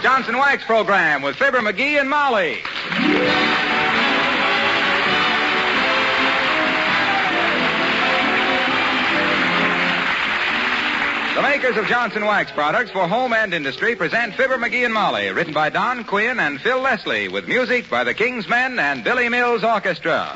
Johnson Wax program with Fibber, McGee, and Molly. The makers of Johnson Wax products for home and industry present Fibber, McGee, and Molly, written by Don Quinn and Phil Leslie, with music by the King's Men and Billy Mills Orchestra.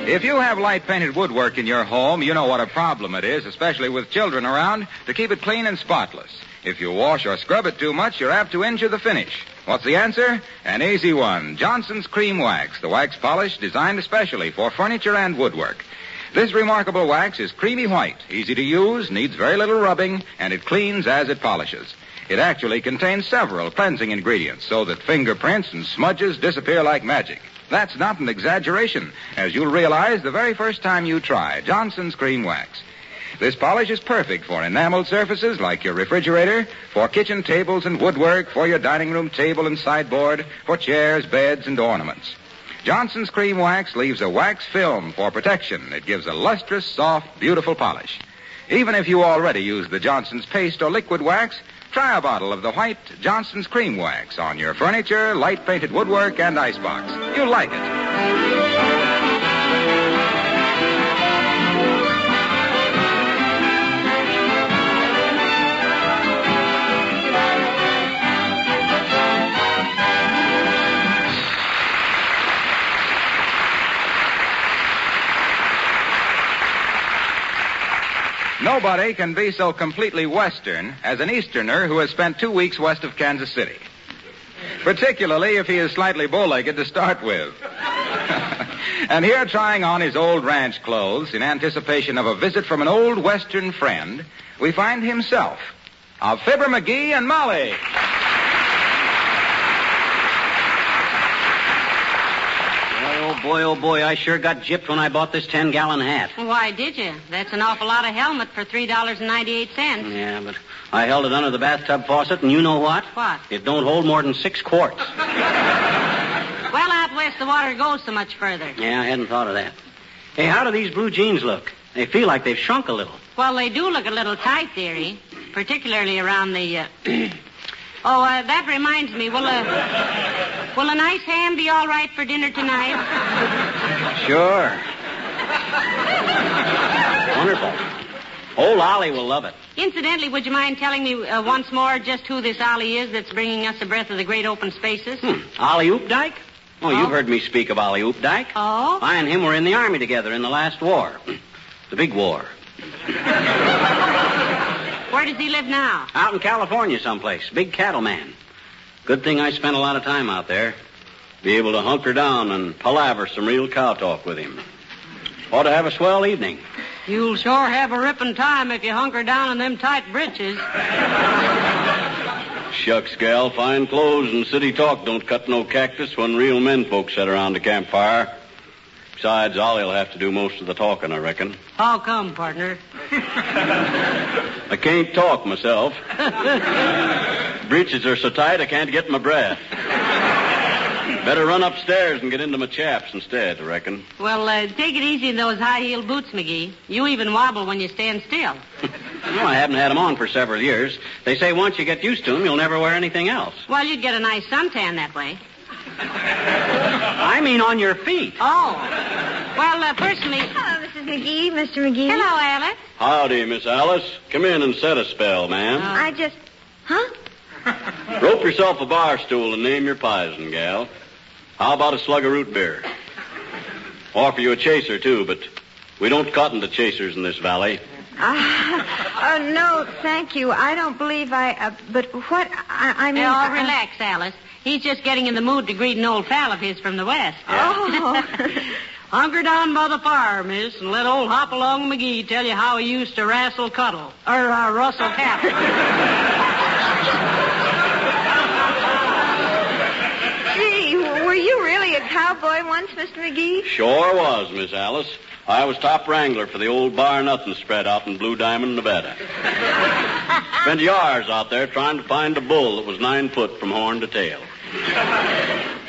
If you have light-painted woodwork in your home, you know what a problem it is, especially with children around, to keep it clean and spotless. If you wash or scrub it too much, you're apt to injure the finish. What's the answer? An easy one. Johnson's Cream Wax, the wax polish designed especially for furniture and woodwork. This remarkable wax is creamy white, easy to use, needs very little rubbing, and it cleans as it polishes. It actually contains several cleansing ingredients so that fingerprints and smudges disappear like magic. That's not an exaggeration, as you'll realize the very first time you try Johnson's Cream Wax. This polish is perfect for enameled surfaces like your refrigerator, for kitchen tables and woodwork, for your dining room table and sideboard, for chairs, beds, and ornaments. Johnson's Cream Wax leaves a wax film for protection. It gives a lustrous, soft, beautiful polish. Even if you already use the Johnson's paste or liquid wax, try a bottle of the white Johnson's Cream Wax on your furniture, light-painted woodwork, and icebox. You'll like it. Nobody can be so completely Western as an Easterner who has spent 2 weeks west of Kansas City. Particularly if he is slightly bow-legged to start with. And here, trying on his old ranch clothes in anticipation of a visit from an old Western friend, we find himself, of Fibber, McGee, and Molly. Oh, boy, I sure got gypped when I bought this 10-gallon hat. Why did you? That's an awful lot of helmet for $3.98. Yeah, but I held it under the bathtub faucet, and you know what? What? It don't hold more than 6 quarts. Well, out west, the water goes so much further. Yeah, I hadn't thought of that. Hey, how do these blue jeans look? They feel like they've shrunk a little. Well, they do look a little tight, dearie, particularly around the... that reminds me. Will a nice ham be all right for dinner tonight? Sure. Wonderful. Old Ollie will love it. Incidentally, would you mind telling me once more just who this Ollie is that's bringing us a breath of the great open spaces? Ollie Oopdyke? Oh, you've heard me speak of Ollie Oopdyke. Oh? I and him were in the Army together in the last war. The big war. Where does he live now? Out in California someplace. Big Cattleman. Good thing I spent a lot of time out there. Be able to hunker down and palaver some real cow talk with him. Ought to have a swell evening. You'll sure have a ripping time if you hunker down in them tight britches. Shucks, gal, fine clothes and city talk don't cut no cactus when real men folks sit around the campfire. Besides, Ollie'll have to do most of the talking, I reckon. How come, partner? I can't talk myself. Breeches are so tight I can't get my breath. Better run upstairs and get into my chaps instead, I reckon. Well, take it easy in those high-heeled boots, McGee. You even wobble when you stand still. Well, I haven't had them on for several years. They say once you get used to them, you'll never wear anything else. Well, you'd get a nice suntan that way. I mean on your feet. Oh. Well, personally... Hello, Mrs. McGee, Mr. McGee. Hello, Alice. Howdy, Miss Alice. Come in and set a spell, ma'am. I just... Huh? Rope yourself a bar stool and name your poison, gal. How about a slug of root beer? Offer you a chaser, too, but we don't cotton to chasers in this valley. No, thank you. I don't believe but what... I mean... Oh, relax, Alice. He's just getting in the mood to greet an old pal of his from the West. Oh. Hunker down by the fire, miss, and let old Hop-along McGee tell you how he used to rustle cattle. Gee, were you really at cowboy once, Mr. McGee? Sure was, Miss Alice. I was top wrangler for the old Bar Nothing spread out in Blue Diamond, Nevada. Spent years out there trying to find a bull that was 9 foot from horn to tail.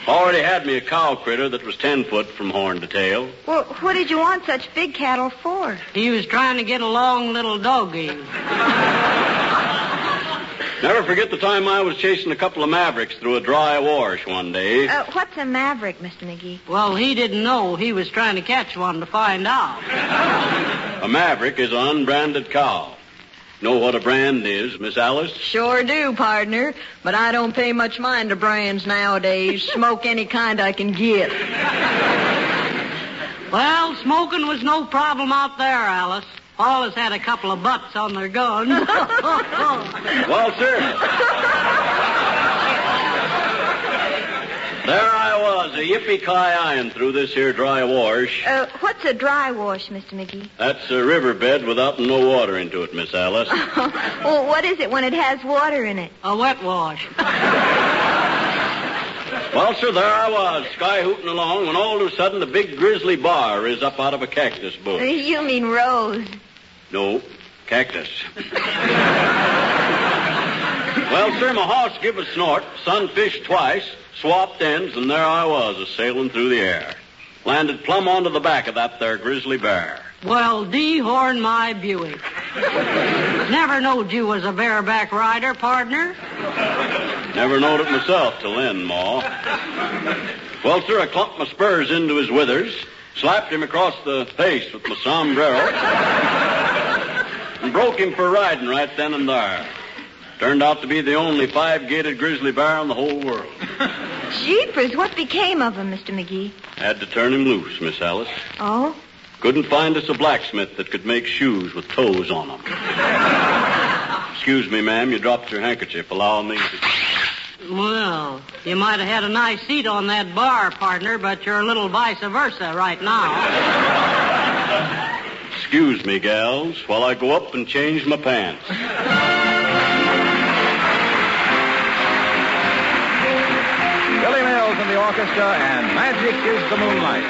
Already had me a cow critter that was 10 foot from horn to tail. Well, what did you want such big cattle for? He was trying to get a long little doggy. Never forget the time I was chasing a couple of mavericks through a dry wash one day. What's a maverick, Mr. McGee? Well, he didn't know. He was trying to catch one to find out. A maverick is an unbranded cow. Know what a brand is, Miss Alice? Sure do, partner. But I don't pay much mind to brands nowadays. Smoke any kind I can get. Well, smoking was no problem out there, Alice. All has had a couple of butts on their guns. Well, sir. There I was, a yippee-ki-ying through this here dry wash. What's a dry wash, Mr. McGee? That's a riverbed without no water into it, Miss Alice. Well, what is it when it has water in it? A wet wash. Well, sir, there I was, sky-hooting along, when all of a sudden a big grizzly bar riz up out of a cactus bush. You mean rose. No, cactus. Well, sir, my horse give a snort, sun fished twice, swapped ends, and there I was, a-sailing through the air. Landed plumb onto the back of that there grizzly bear. Well, dehorn my Buick. Never knowed you was a bareback rider, partner. Never knowed it myself till then, Ma. Well, sir, I clumped my spurs into his withers, slapped him across the face with my sombrero, and broke him for riding right then and there. Turned out to be the only 5-gated grizzly bear in the whole world. Jeepers, what became of him, Mr. McGee? Had to turn him loose, Miss Alice. Oh? Couldn't find us a blacksmith that could make shoes with toes on them. Excuse me, ma'am, you dropped your handkerchief. Allow me to... Well, you might have had a nice seat on that bar, partner, but you're a little vice versa right now. Excuse me, gals, while I go up and change my pants. Billy Mills in the orchestra, and Magic is the Moonlight.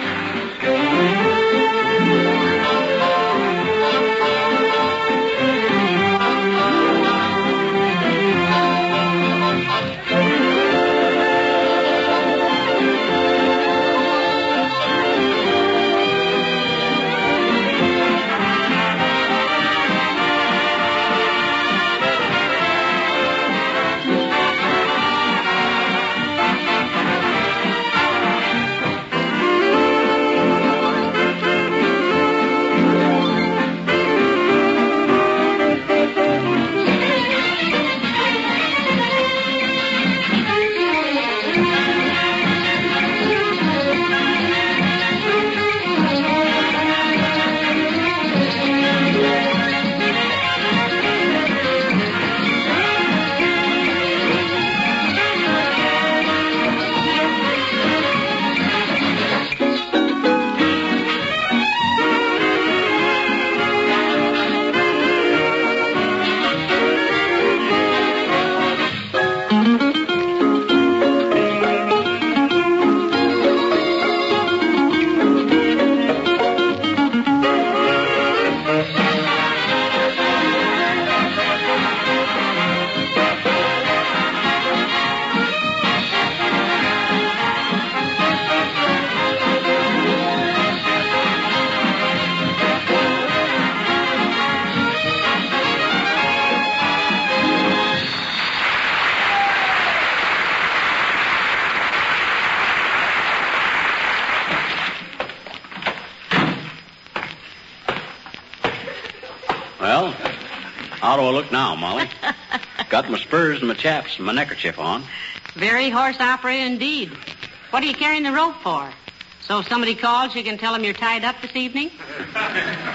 Well, how do I look now, Molly? Got my spurs and my chaps and my neckerchief on. Very horse opera indeed. What are you carrying the rope for? So if somebody calls, you can tell them you're tied up this evening?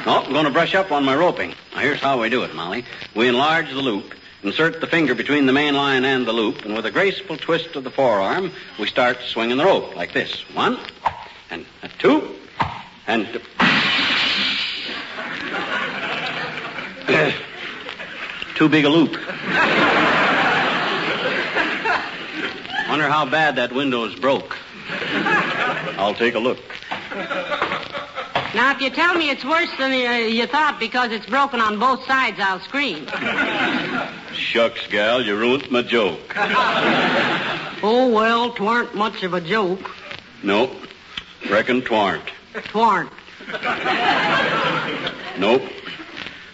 No, I'm going to brush up on my roping. Now, here's how we do it, Molly. We enlarge the loop, insert the finger between the main line and the loop, and with a graceful twist of the forearm, we start swinging the rope like this. 1, and 2, and... Too big a loop. Wonder how bad that window's broke. I'll take a look. Now, if you tell me it's worse than you thought because it's broken on both sides, I'll scream. Shucks, gal, you ruined my joke. Oh, well, 'twarn't much of a joke. Nope. Reckon 'twarn't. 'Twarn't. Nope.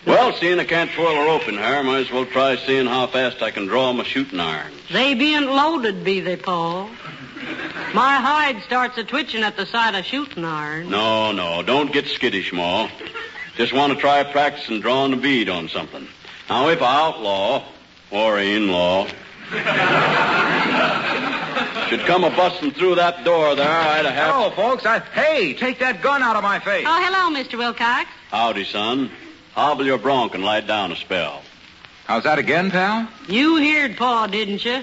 Well, seeing I can't twirl a rope in her, might as well try seeing how fast I can draw my shooting irons. They bean't loaded, be they, Paul? My hide starts a-twitching at the sight of shooting iron. No, don't get skittish, Ma. Just want to try practicing drawing a bead on something. Now, if a outlaw, or a in-law, should come a-busting through that door there, I'd have... Hello, folks. Hey, take that gun out of my face. Oh, hello, Mr. Wilcox. Howdy, son. Hobble your bronc and lie down a spell. How's that again, pal? You heard Pa, didn't you?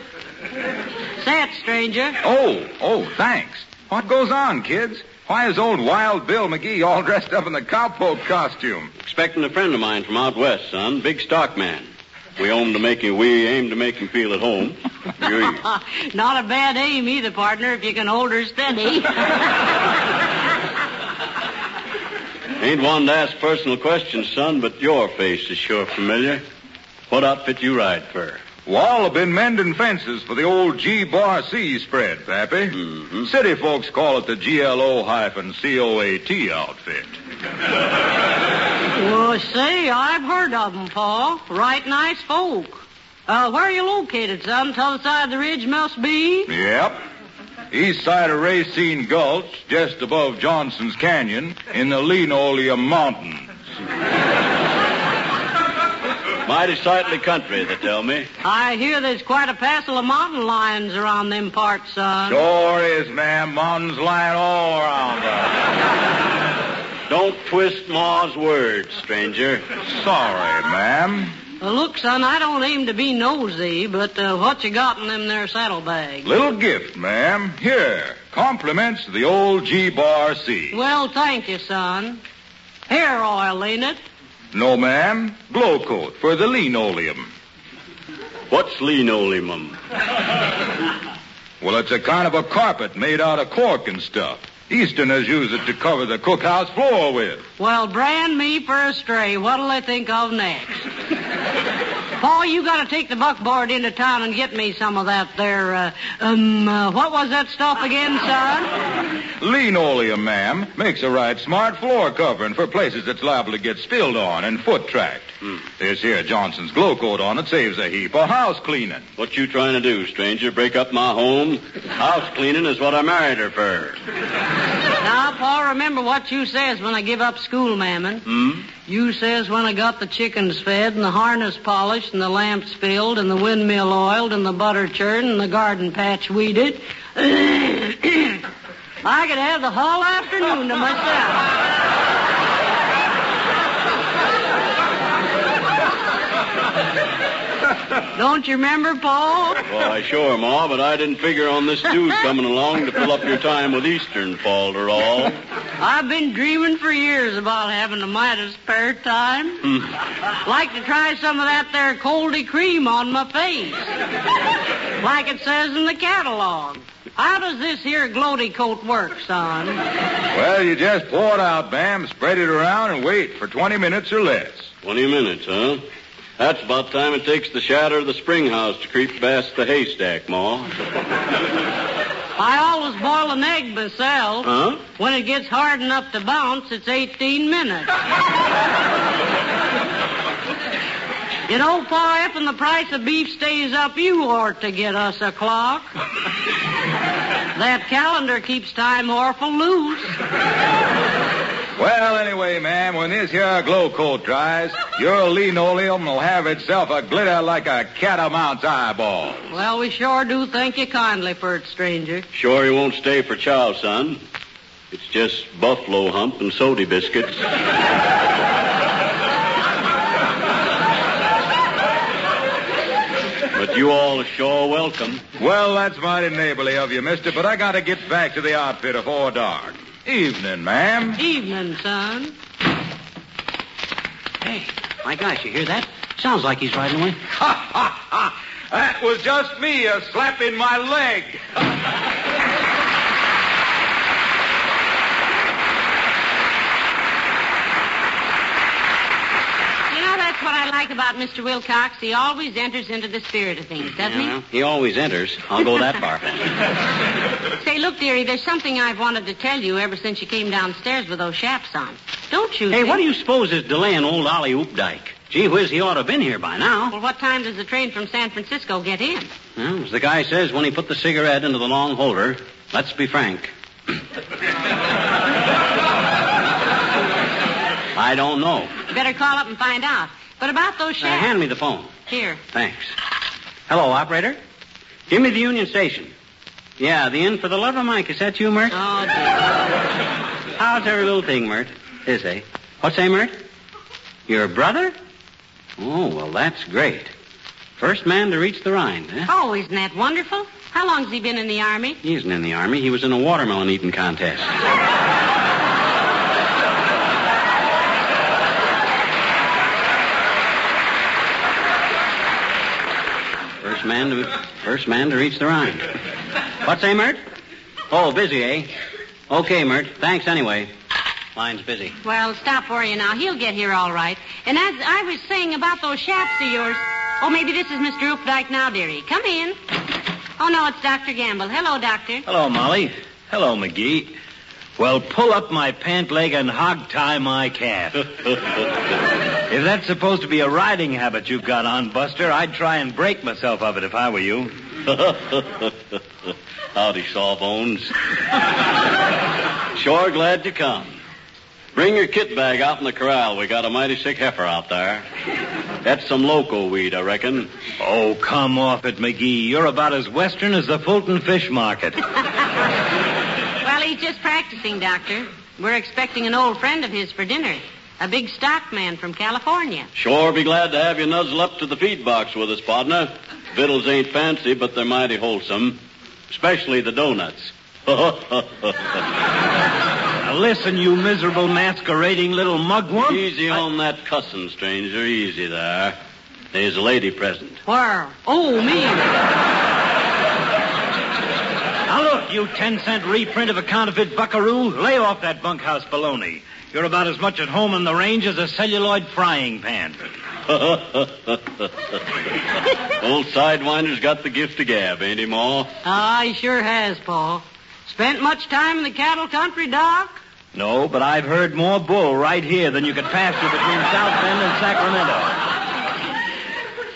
Say it, stranger. Oh, thanks. What goes on, kids? Why is old Wild Bill McGee all dressed up in the cowpoke costume? Expecting a friend of mine from out west, son. Big stock man. We aim to make him feel at home. Not a bad aim either, partner, if you can hold her steady. Ain't one to ask personal questions, son, but your face is sure familiar. What outfit you ride for? Well, I've been mending fences for the old G-Bar-C spread, Pappy. Mm-hmm. City folks call it the GLO-COAT outfit. Well, say, I've heard of them, Pa. Right nice folk. Where are you located, son? T'other side of the ridge must be? Yep. East side of Racine Gulch, just above Johnson's Canyon, in the Linoleum Mountains. Mighty sightly country, they tell me. I hear there's quite a passel of mountain lions around them parts, son. Sure is, ma'am. Mountains lying all around us. Don't twist Ma's words, stranger. Sorry, ma'am. Look, son, I don't aim to be nosy, but what you got in them there saddlebags? Little gift, ma'am. Here. Compliments to the old G-Bar-C. Well, thank you, son. Hair oil, ain't it? No, ma'am. Glow coat for the linoleum. What's linoleum? Well, it's a kind of a carpet made out of cork and stuff. Easterners use it to cover the cookhouse floor with. Well, brand me for a stray. What'll they think of next? Paul, you got to take the buckboard into town and get me some of that there, what was that stuff again, son? Linoleum, ma'am. Makes a right smart floor covering for places that's liable to get spilled on and foot tracked. This here Johnson's glow coat on it saves a heap of house cleaning. What you trying to do, stranger? Break up my home? House cleaning is what I married her for. Now, Paul, remember what you says when I give up school, mammin'. You says when I got the chickens fed and the harness polished and the lamps filled and the windmill oiled and the butter churned and the garden patch weeded, I could have the whole afternoon to myself. Don't you remember, Paul? Why, sure, Ma, but I didn't figure on this dude coming along to fill up your time with Eastern falderall. I've been dreaming for years about having a mighty spare time. Like to try some of that there coldy cream on my face. Like it says in the catalog. How does this here gloaty coat work, son? Well, you just pour it out, ma'am, spread it around, and wait for 20 minutes or less. 20 minutes, huh? That's about time it takes the shadow of the spring house to creep past the haystack, Ma. I always boil an egg myself. Huh? When it gets hard enough to bounce, it's 18 minutes. You know, Pa, if the price of beef stays up, you ought to get us a clock. That calendar keeps time awful loose. Well, anyway, ma'am, when this here glow coat dries, your linoleum will have itself a glitter like a catamount's eyeball. Well, we sure do thank you kindly for it, stranger. Sure you won't stay for chow, son. It's just buffalo hump and soda biscuits. But you all are sure welcome. Well, that's mighty neighborly of you, mister, but I got to get back to the outfit before dark. Evening, ma'am. Evening, son. Hey, my gosh, you hear that? Sounds like he's riding away. Ha, ha, ha. That was just me slapping my leg. what I like about Mr. Wilcox. He always enters into the spirit of things, doesn't Well, he always enters. I'll go that far. he? Say, look, dearie, there's something I've wanted to tell you ever since you came downstairs with those chaps on. Don't you Hey, think... what do you suppose is delaying old Ollie Oopdyke? Gee whiz, he ought to have been here by now. Well, what time does the train from San Francisco get in? Well, as the guy says when he put the cigarette into the long holder, let's be frank. I don't know. You better call up and find out. But about those chaps... Hand me the phone. Here. Thanks. Hello, operator. Give me the Union Station. Yeah, the inn for the love of Mike. Is that you, Mert? Oh, dear. How's every little thing, Mert? Is they? What's that, Mert? Your brother? Oh, well, that's great. First man to reach the Rhine, huh? Oh, isn't that wonderful? How long's he been in the Army? He isn't in the Army. He was in a watermelon eating contest. First man to reach the Rhine. What's that, Mert? Oh, busy, eh? Okay, Mert. Thanks anyway. Line's busy. Well, stop for you now. He'll get here all right. And as I was saying about those chaps of yours... Oh, maybe this is Mr. Oopdyke now, dearie. Come in. Oh, no, it's Dr. Gamble. Hello, Doctor. Hello, Molly. Hello, McGee. Well, pull up my pant leg and hog tie my calf. If that's supposed to be a riding habit you've got on, Buster, I'd try and break myself of it if I were you. Howdy, Sawbones. Sure glad you come. Bring your kit bag out in the corral. We got a mighty sick heifer out there. That's some loco weed, I reckon. Oh, come off it, McGee. You're about as western as the Fulton Fish Market. Well, he's just practicing, Doctor. We're expecting an old friend of his for dinner. A big stockman from California. Sure be glad to have you nuzzle up to the feed box with us, partner. Victuals ain't fancy, but they're mighty wholesome. Especially the donuts. Now listen, you miserable masquerading little mugwump. Easy on that cussing, stranger. Easy there. There's a lady present. Where? Oh, me. Now look, you 10-cent reprint of a counterfeit buckaroo. Lay off that bunkhouse baloney. You're about as much at home on the range as a celluloid frying pan. Old Sidewinder's got the gift of gab, ain't he, Ma? Ah, he sure has, Paul. Spent much time in the cattle country, Doc? No, but I've heard more bull right here than you could pasture between South Bend and Sacramento.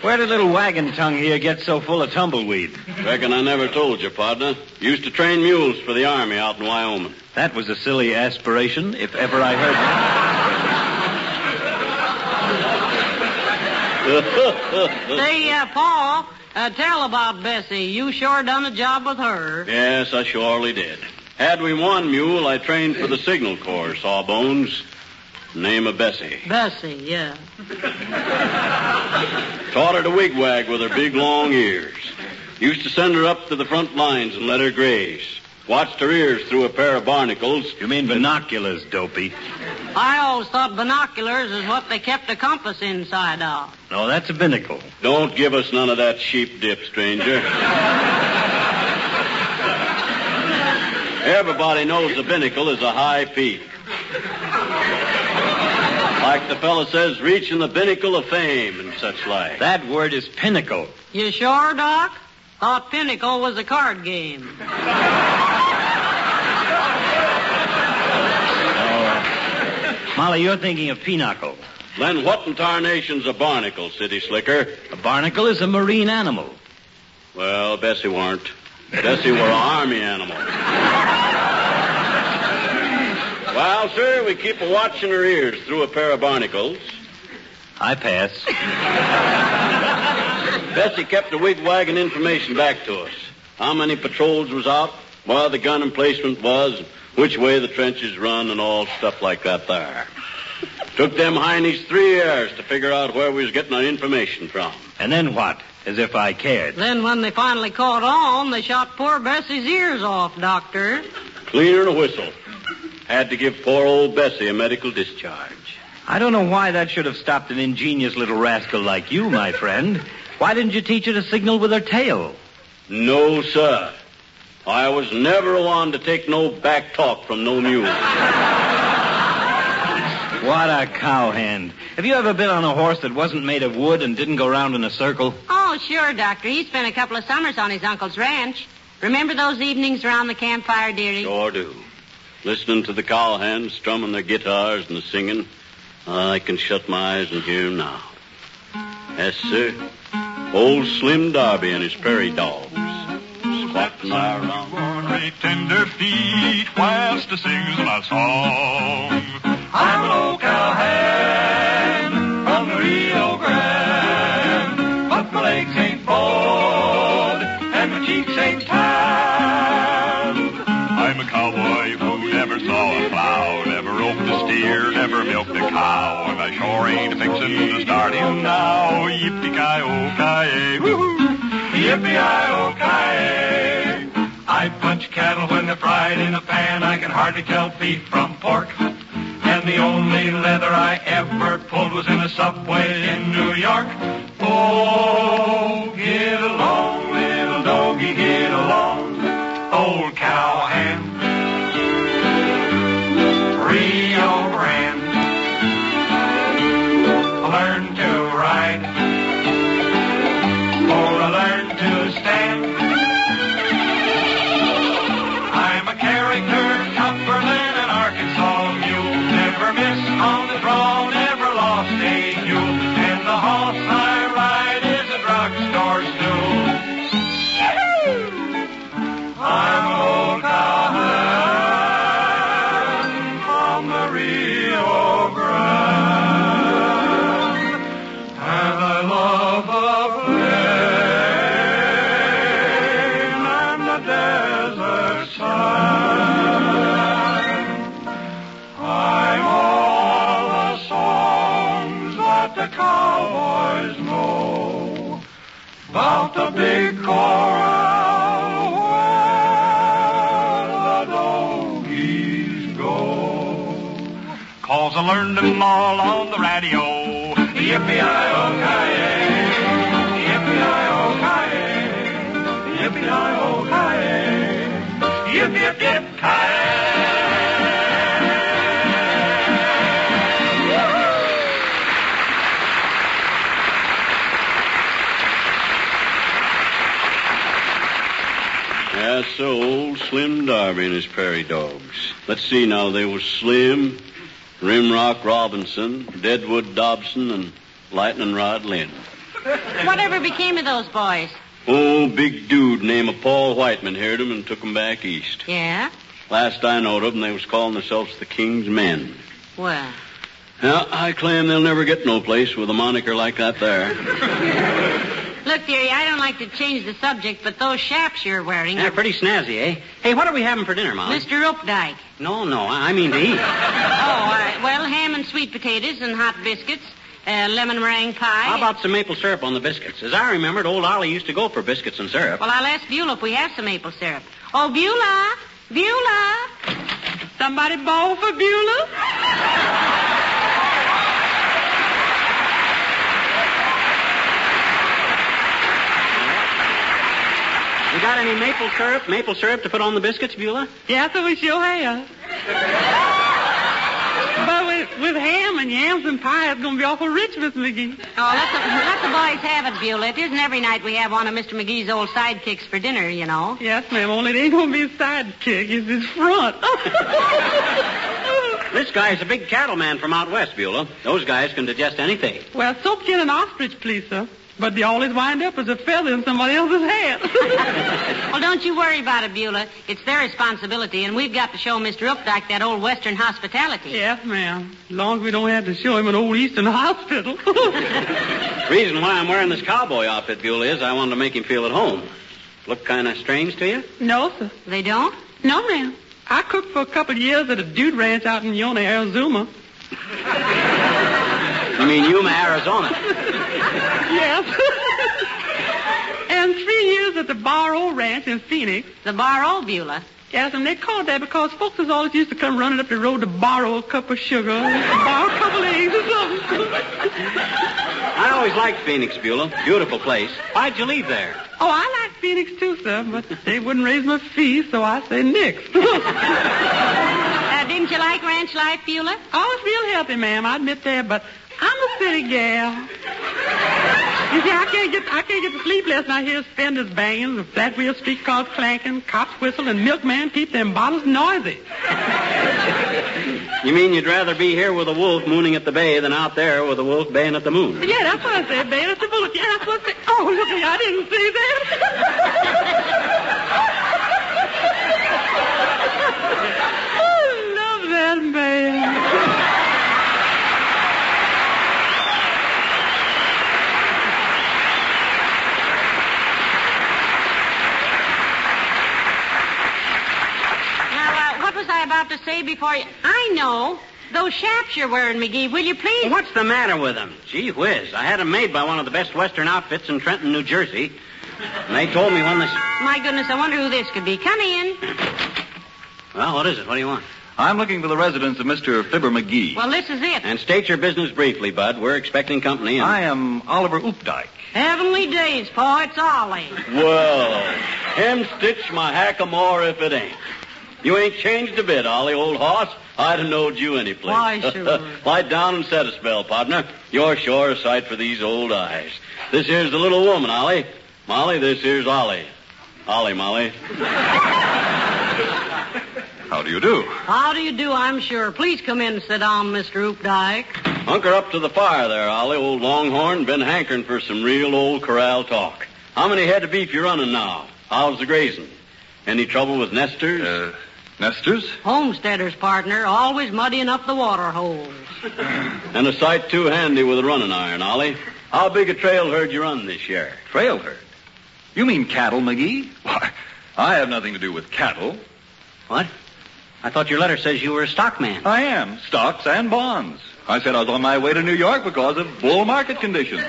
Where did little wagon tongue here get so full of tumbleweed? Reckon I never told you, partner. Used to train mules for the Army out in Wyoming. That was a silly aspiration, if ever I heard one. Say, Paul, tell about Bessie. You sure done a job with her. Yes, I surely did. Had we one mule, I trained for the Signal Corps, Sawbones. Name of Bessie. Bessie, yeah. Taught her to wigwag with her big, long ears. Used to send her up to the front lines and let her graze. Watched her ears through a pair of barnacles. You mean binoculars, dopey. I always thought binoculars is what they kept a compass inside of. No, that's a binnacle. Don't give us none of that sheep dip, stranger. Everybody knows a binnacle is a high peak. Like the fella says, reaching the pinnacle of fame and such like. That word is pinnacle. You sure, Doc? Thought pinnacle was a card game. Molly, you're thinking of pinochle. Then what in tarnation's a barnacle, city slicker? A barnacle is a marine animal. Well, Bessie weren't. Bessie were an army animal. Well, sir, we keep a watching her ears through a pair of barnacles. I pass. Bessie kept a wigwagging information back to us. How many patrols was out, where the gun emplacement was, which way the trenches run, and all stuff like that there. Took them heinies 3 years to figure out where we was getting our information from. And then what? As if I cared. Then when they finally caught on, they shot poor Bessie's ears off, Doctor. Cleaner than a whistle. Had to give poor old Bessie a medical discharge. I don't know why that should have stopped an ingenious little rascal like you, my friend. Why didn't you teach her to signal with her tail? No, sir. I was never one to take no back talk from no mule. What a cowhand. Have you ever been on a horse that wasn't made of wood and didn't go round in a circle? Oh, sure, Doctor. He spent a couple of summers on his uncle's ranch. Remember those evenings around the campfire, dearie? Sure do. Listening to the cowhands strumming their guitars and the singing, I can shut my eyes and hear 'em now. Yes, sir. Old Slim Darby and his prairie dogs. Squatting around. Great tender feet whilst he sings my song. I'm an old cowhand from the Rio Grande, but my legs ain't bald and my cheeks ain't tanned. I'm a cowboy who never saw a plow, never roped a steer, never milked a cow, and I sure ain't fixin' to start him now. Yippee-ki-yo-ki-yay, woo-hoo! Yippee-ki-yo-ki-yay. I punch cattle when they're fried in a pan. I can hardly tell beef from pork. And the only leather I ever pulled was in a subway in New York. Oh, get along, little doggy, get along. Old cowhand, Rio Grande. I learned to ride, or I learned to stand. I'm a character tougher than an Arkansas mule. Never miss on the draw, never lost a mule. And the horse I ride is a drugstore stool. I'm an old cowhand from the Rio Grande, and I love the plain and the desert sand. I'm all the songs that the cowboys know about the big corral where the doggies go. 'Cause I learned them all on the radio. Yippee-i-oh-ki-yay, yippee-i-oh-ki-yay, yippee-i-oh-ki-yay, yip-yip-yip-ki-yay. That's so old Slim Darby and his prairie dogs. Let's see now. They was Slim, Rimrock Robinson, Deadwood Dobson, and Lightning Rod Lynn. Whatever became of those boys? Oh, big dude named Paul Whiteman heard 'em and took 'em back east. Yeah? Last I knowed of 'em, they was calling themselves the King's Men. Well. Now, I claim they'll never get no place with a moniker like that there. Look, dearie, I don't like to change the subject, but those chaps you're wearing They're are... pretty snazzy, eh? Hey, what are we having for dinner, Molly? Mr. Updike. No, I mean to eat. Oh, all right. Well, ham and sweet potatoes and hot biscuits, lemon meringue pie. How about some maple syrup on the biscuits? As I remembered, old Ollie used to go for biscuits and syrup. Well, I'll ask Beulah if we have some maple syrup. Oh, Beulah! Beulah! Somebody bowl for Beulah? You got any maple syrup to put on the biscuits, Beulah? Yes, we sure have. But with ham and yams and pie, it's going to be awful rich, Miss McGee. Oh, let the boys have it, Beulah. It isn't every night we have one of Mr. McGee's old sidekicks for dinner, you know. Yes, ma'am, only it ain't going to be a sidekick. It's his front. This guy's a big cattleman from out west, Beulah. Those guys can digest anything. Well, soap can an ostrich, please, sir. But they always wind up as a feather in somebody else's hat. Well, don't you worry about it, Beulah. It's their responsibility, and we've got to show Mr. Updike that old Western hospitality. Yes, ma'am. As long as we don't have to show him an old Eastern hospital. Reason why I'm wearing this cowboy outfit, Beulah, is I wanted to make him feel at home. Look kind of strange to you? No, sir. They don't? No, ma'am. I cooked for a couple of years at a dude ranch out in Yuma, Arizona. You mean Yuma, Arizona? Yes. And 3 years at the Barrow Ranch in Phoenix. The Barrow, Beulah? Yes, and they called that because folks is always used to come running up the road to borrow a cup of sugar, borrow a couple of eggs or something. I always liked Phoenix, Beulah. Beautiful place. Why'd you leave there? Oh, I like Phoenix too, sir, but they wouldn't raise my fee, so I say nix. Dear, Didn't you like ranch life, Beulah? Oh, it's real healthy, ma'am. I admit that, but I'm a city gal. You see, I can't get to sleep last night. I hear fenders banging, the flat wheel streetcars clanking, cops whistle, and milkman keep them bottles noisy. You mean you'd rather be here with a wolf mooning at the bay than out there with a wolf baying at the moon? Yeah, that's what I said, babe. That's the bullet. Yeah, that's what I said. Oh, look, I didn't see that. I love that man. What was I about to say before you? I know. Those chaps you're wearing, McGee, will you please? What's the matter with them? Gee whiz, I had them made by one of the best Western outfits in Trenton, New Jersey. And they told me when this... My goodness, I wonder who this could be. Come in. Well, what is it? What do you want? I'm looking for the residence of Mr. Fibber McGee. Well, this is it. And state your business briefly, Bud. We're expecting company. And... I am Oliver Oopdyke. Heavenly days, Pa. It's Ollie. Well, hem stitch my hackamore if it ain't. You ain't changed a bit, Ollie, old hoss. I'd have knowed you any place. Why, sure. Lie down and set a spell, partner. You're sure a sight for these old eyes. This here's the little woman, Ollie. Molly, this here's Ollie. Ollie, Molly. How do you do? How do you do, I'm sure. Please come in and sit down, Mr. Oopdyke. Hunker up to the fire there, Ollie. Old Longhorn been hankering for some real old corral talk. How many head of beef you running now? How's the grazing? Any trouble with nesters? Nesters? Homesteaders, partner, always muddying up the water holes. And a sight too handy with a running iron, Ollie. How big a trail herd you run this year? Trail herd? You mean cattle, McGee? Why, I have nothing to do with cattle. What? I thought your letter says you were a stockman. I am. Stocks and bonds. I said I was on my way to New York because of bull market conditions.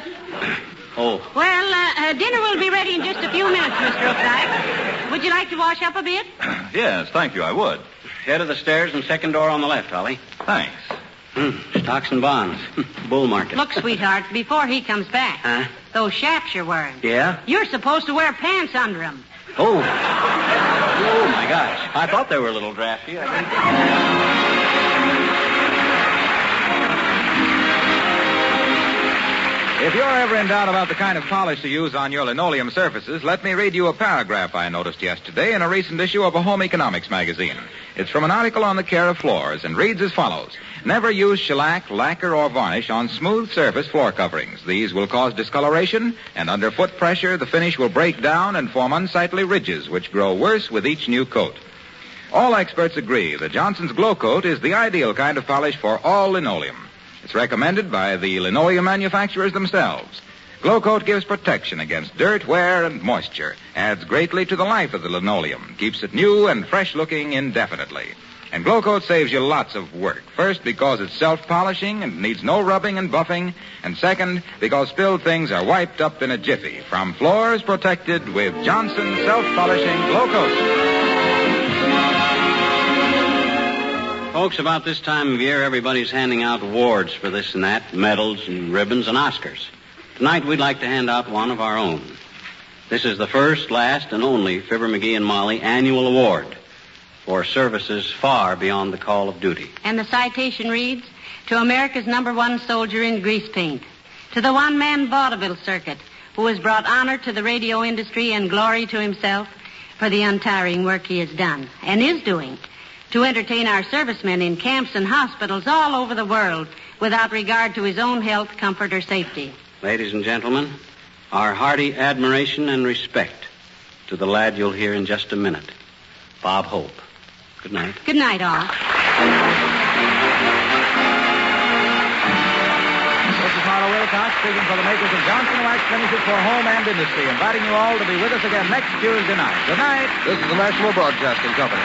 Oh. Well, dinner will be ready in just a few minutes, Mr. Oopdyke. Would you like to wash up a bit? Yes, thank you, I would. Head of the stairs and second door on the left, Ollie. Thanks. Stocks and bonds. Bull market. Look, sweetheart, before he comes back. Huh? Those chaps you're wearing. Yeah? You're supposed to wear pants under them. Oh. Oh, my gosh. I thought they were a little drafty. If you're ever in doubt about the kind of polish to use on your linoleum surfaces, let me read you a paragraph I noticed yesterday in a recent issue of a Home Economics magazine. It's from an article on the care of floors and reads as follows. Never use shellac, lacquer, or varnish on smooth surface floor coverings. These will cause discoloration, and under foot pressure, the finish will break down and form unsightly ridges, which grow worse with each new coat. All experts agree that Johnson's Glow Coat is the ideal kind of polish for all linoleum. It's recommended by the linoleum manufacturers themselves. Glow Coat gives protection against dirt, wear, and moisture, adds greatly to the life of the linoleum, keeps it new and fresh-looking indefinitely. And Glow Coat saves you lots of work. First, because it's self-polishing and needs no rubbing and buffing. And second, because spilled things are wiped up in a jiffy. From floors protected with Johnson's self-polishing Glow Coat. Folks, about this time of year, everybody's handing out awards for this and that, medals and ribbons and Oscars. Tonight, we'd like to hand out one of our own. This is the first, last, and only Fibber, McGee, and Molly annual award for services far beyond the call of duty. And the citation reads, to America's #1 soldier in grease paint, to the one-man vaudeville circuit, who has brought honor to the radio industry and glory to himself for the untiring work he has done and is doing to entertain our servicemen in camps and hospitals all over the world without regard to his own health, comfort, or safety. Ladies and gentlemen, our hearty admiration and respect to the lad you'll hear in just a minute, Bob Hope. Good night. Good night, all. This is Marlowe Wilcox speaking for the makers of Johnson Wax Finishes for Home and Industry, inviting you all to be with us again next Tuesday night. Good night. This is the National Broadcasting Company.